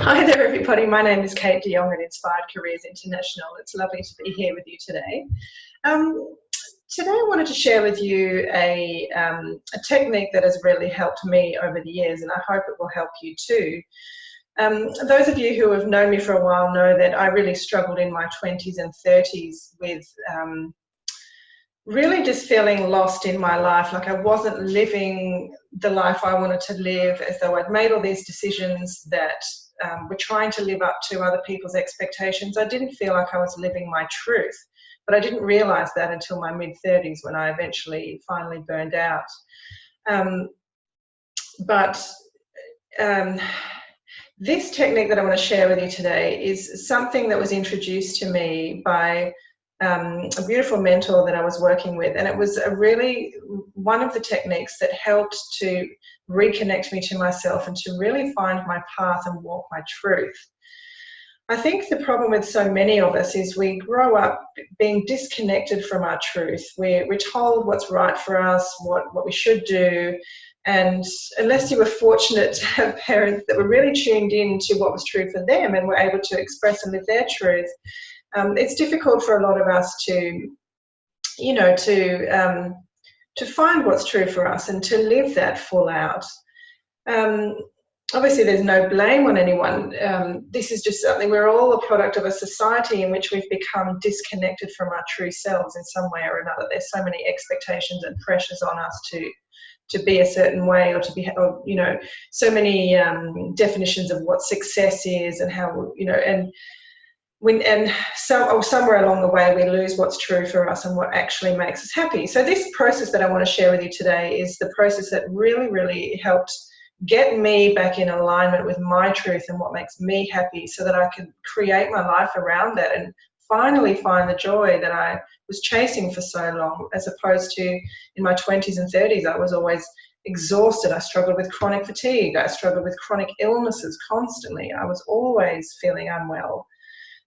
Hi there, everybody. My name is Kate de Jong at Inspired Careers International. It's lovely to be here with you today. Today I wanted to share with you a technique that has really helped me over the years, and I hope it will help you too. Those of you who have known me for a while know that I really struggled in my 20s and 30s with really just feeling lost in my life, like I wasn't living the life I wanted to live, as though I'd made all these decisions that were trying to live up to other people's expectations. I didn't feel like I was living my truth, but I didn't realize that until my mid-30s when I eventually finally burned out. This technique that I want to share with you today is something that was introduced to me by a beautiful mentor that I was working with, and it was one of the techniques that helped to reconnect me to myself and to really find my path and walk my truth. I think the problem with so many of us is we grow up being disconnected from our truth. We're told what's right for us, what we should do, and unless you were fortunate to have parents that were really tuned in to what was true for them and were able to express and live their truth, it's difficult for a lot of us to find what's true for us and to live that full out. Obviously, there's no blame on anyone. This is just something, we're all a product of a society in which we've become disconnected from our true selves in some way or another. There's so many expectations and pressures on us to be a certain way, or to be, so many definitions of what success is and how, somewhere along the way we lose what's true for us and what actually makes us happy. So this process that I want to share with you today is the process that really, really helped get me back in alignment with my truth and what makes me happy, so that I can create my life around that and finally find the joy that I was chasing for so long, as opposed to in my 20s and 30s, I was always exhausted. I struggled with chronic fatigue. I struggled with chronic illnesses constantly. I was always feeling unwell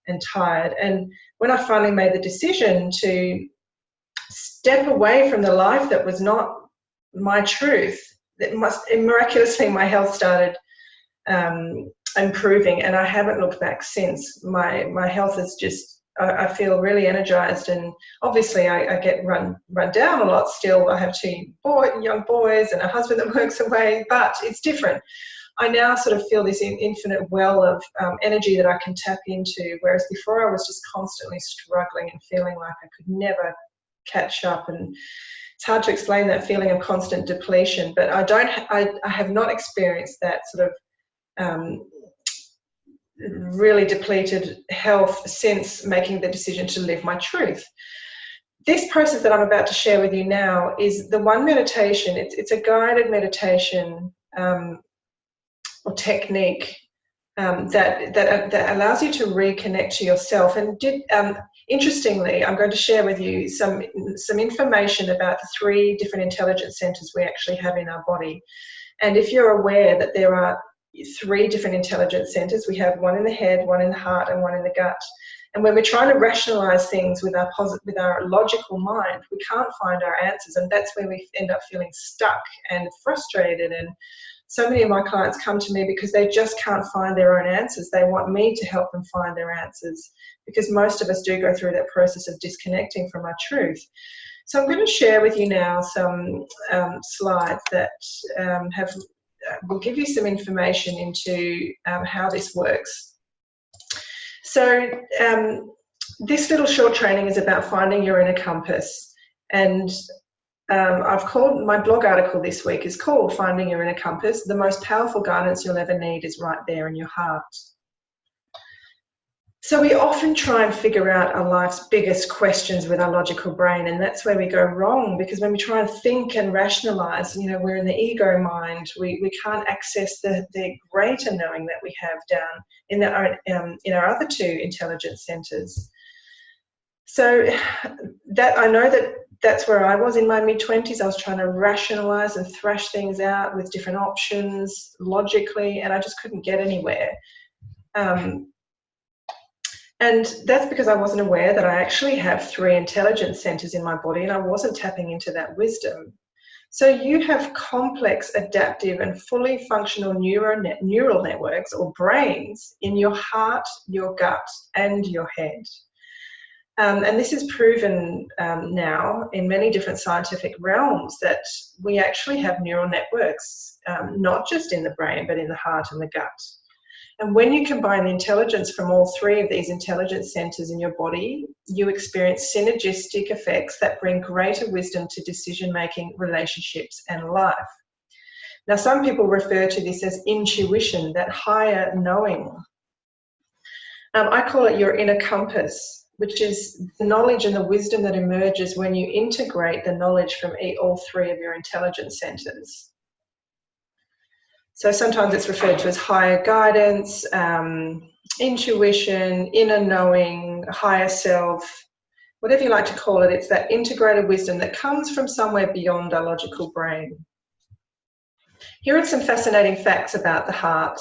and tired. And when I finally made the decision to step away from the life that was not my truth, miraculously my health started improving, and I haven't looked back since. My health is just, I feel really energized, and obviously I get run down a lot still. I have two young boys and a husband that works away, but it's different. I now sort of feel this infinite well of energy that I can tap into, whereas before I was just constantly struggling and feeling like I could never catch up. And it's hard to explain that feeling of constant depletion, but I have not experienced that sort of really depleted health since making the decision to live my truth. This process that I'm about to share with you now is the one meditation. It's a guided meditation or technique that allows you to reconnect to yourself. And interestingly, I'm going to share with you some information about the 3 different intelligence centers we actually have in our body. And if you're aware that there are 3 different intelligence centers, we have one in the head, one in the heart, and one in the gut. And when we're trying to rationalize things with our logical mind, we can't find our answers, and that's where we end up feeling stuck and frustrated. And so many of my clients come to me because they just can't find their own answers. They want me to help them find their answers, because most of us do go through that process of disconnecting from our truth. So I'm going to share with you now some slides that will give you some information into how this works. So this little short training is about finding your inner compass, and I've called my blog article this week is called Finding Your Inner Compass. The most powerful guidance you'll ever need is right there in your heart. So we often try and figure out our life's biggest questions with our logical brain, and that's where we go wrong, because when we try and think and rationalize, we're in the ego mind. We can't access the greater knowing that we have down in our other 2 intelligence centers. So that I know that's where I was in my mid-20s. I was trying to rationalize and thrash things out with different options logically, and I just couldn't get anywhere. And that's because I wasn't aware that I actually have 3 intelligence centers in my body, and I wasn't tapping into that wisdom. So you have complex, adaptive, and fully functional neural networks or brains in your heart, your gut, and your head. And this is proven now in many different scientific realms that we actually have neural networks, not just in the brain, but in the heart and the gut. And when you combine the intelligence from all three of these intelligence centers in your body, you experience synergistic effects that bring greater wisdom to decision-making, relationships, and life. Now, some people refer to this as intuition, that higher knowing. I call it your inner compass, which is the knowledge and the wisdom that emerges when you integrate the knowledge from all three of your intelligence centers. So sometimes it's referred to as higher guidance, intuition, inner knowing, higher self, whatever you like to call it. It's that integrated wisdom that comes from somewhere beyond our logical brain. Here are some fascinating facts about the heart.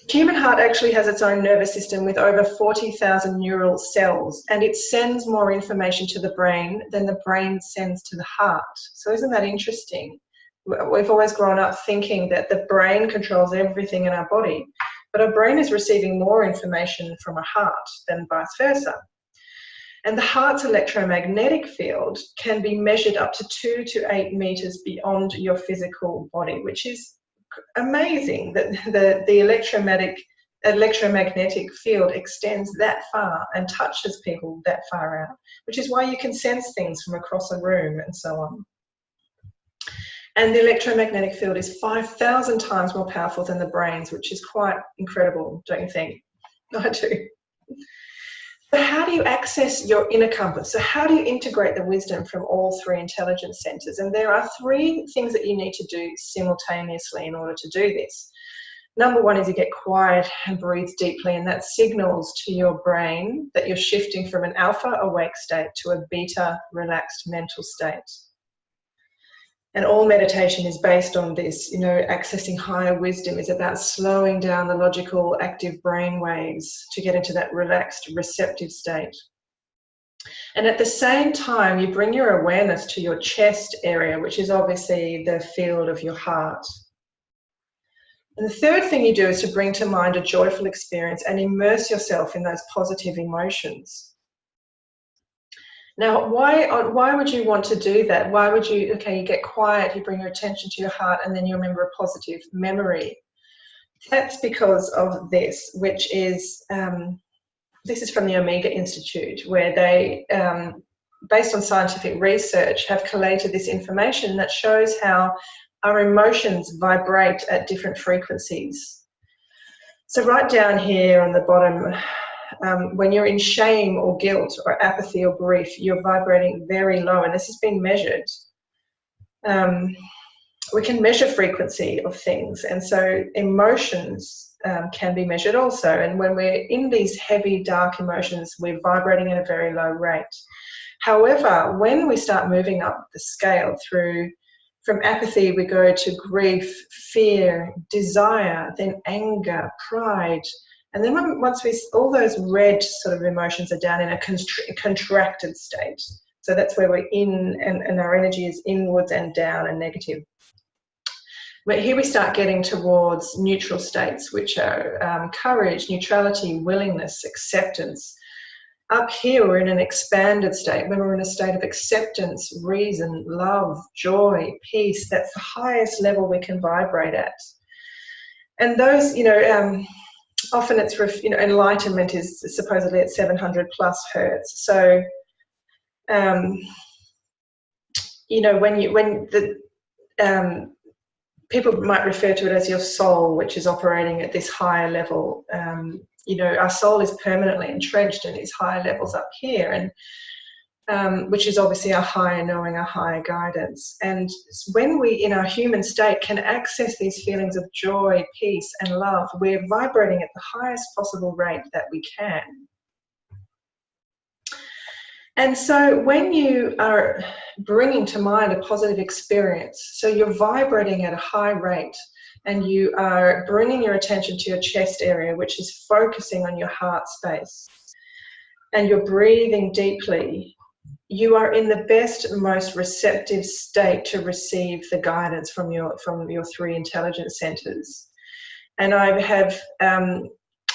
The human heart actually has its own nervous system with over 40,000 neural cells, and it sends more information to the brain than the brain sends to the heart. So isn't that interesting? We've always grown up thinking that the brain controls everything in our body, but our brain is receiving more information from our heart than vice versa. And the heart's electromagnetic field can be measured up to 2 to 8 meters beyond your physical body, which is amazing that the electromagnetic field extends that far and touches people that far out, which is why you can sense things from across a room and so on. And the electromagnetic field is 5,000 times more powerful than the brain's, which is quite incredible, don't you think? I do. So how do you access your inner compass? So how do you integrate the wisdom from all three intelligence centers? And there are 3 things that you need to do simultaneously in order to do this. Number 1 is you get quiet and breathe deeply, and that signals to your brain that you're shifting from an alpha awake state to a beta relaxed mental state. And all meditation is based on this, you know, accessing higher wisdom is about slowing down the logical active brain waves to get into that relaxed receptive state. And at the same time, you bring your awareness to your chest area, which is obviously the field of your heart. And the third thing you do is to bring to mind a joyful experience and immerse yourself in those positive emotions. Now, why would you want to do that? Why would you, okay, you get quiet, you bring your attention to your heart, and then you remember a positive memory. That's because of this, which is, this is from the Omega Institute, where they, based on scientific research, have collated this information that shows how our emotions vibrate at different frequencies. So right down here on the bottom, when you're in shame or guilt or apathy or grief, you're vibrating very low, and this has been measured. We can measure frequency of things, and so emotions can be measured also. And when we're in these heavy, dark emotions, we're vibrating at a very low rate. However, when we start moving up the scale from apathy, we go to grief, fear, desire, then anger, pride. And then once all those red sort of emotions are down in a contracted state. So that's where we're in, and our energy is inwards and down and negative. But here we start getting towards neutral states, which are courage, neutrality, willingness, acceptance. Up here, we're in an expanded state, when we're in a state of acceptance, reason, love, joy, peace. That's the highest level we can vibrate at. And those, you know, often it's, you know, enlightenment is supposedly at 700 plus hertz. So, you know, people might refer to it as your soul, which is operating at this higher level. You know, our soul is permanently entrenched in these higher levels up here, and which is obviously our higher knowing, our higher guidance. And when we, in our human state, can access these feelings of joy, peace, and love, we're vibrating at the highest possible rate that we can. And so when you are bringing to mind a positive experience, so you're vibrating at a high rate, and you are bringing your attention to your chest area, which is focusing on your heart space, and you're breathing deeply, you are in the best, most receptive state to receive the guidance from your 3 intelligence centers. And I have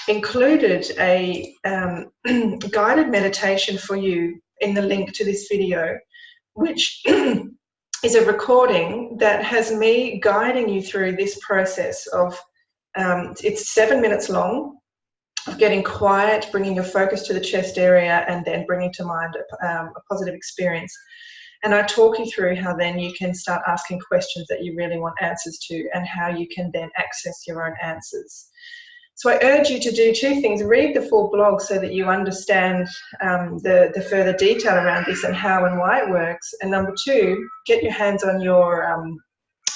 included a guided meditation for you in the link to this video, which is a recording that has me guiding you through this process of, it's 7 minutes long, of getting quiet, bringing your focus to the chest area, and then bringing to mind a positive experience. And I talk you through how then you can start asking questions that you really want answers to, and how you can then access your own answers. So I urge you to do 2 things. Read the full blog so that you understand the further detail around this and how and why it works. And number 2, get your hands on your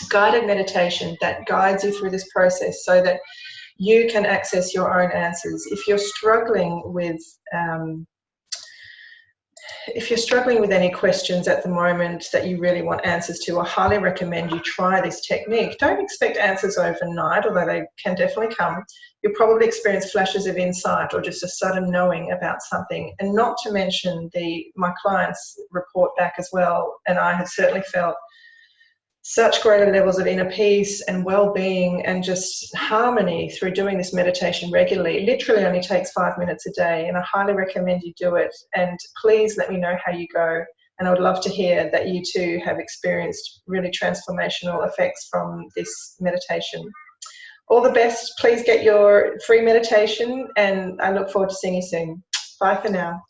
guided meditation that guides you through this process so that you can access your own answers. If you're struggling with any questions at the moment that you really want answers to, I highly recommend you try this technique. Don't expect answers overnight, although they can definitely come. You'll probably experience flashes of insight or just a sudden knowing about something, and not to mention my clients report back as well, and I have certainly felt such greater levels of inner peace and well-being and just harmony through doing this meditation regularly. It literally only takes 5 minutes a day, and I highly recommend you do it. And please let me know how you go. And I would love to hear that you too have experienced really transformational effects from this meditation. All the best. Please get your free meditation, and I look forward to seeing you soon. Bye for now.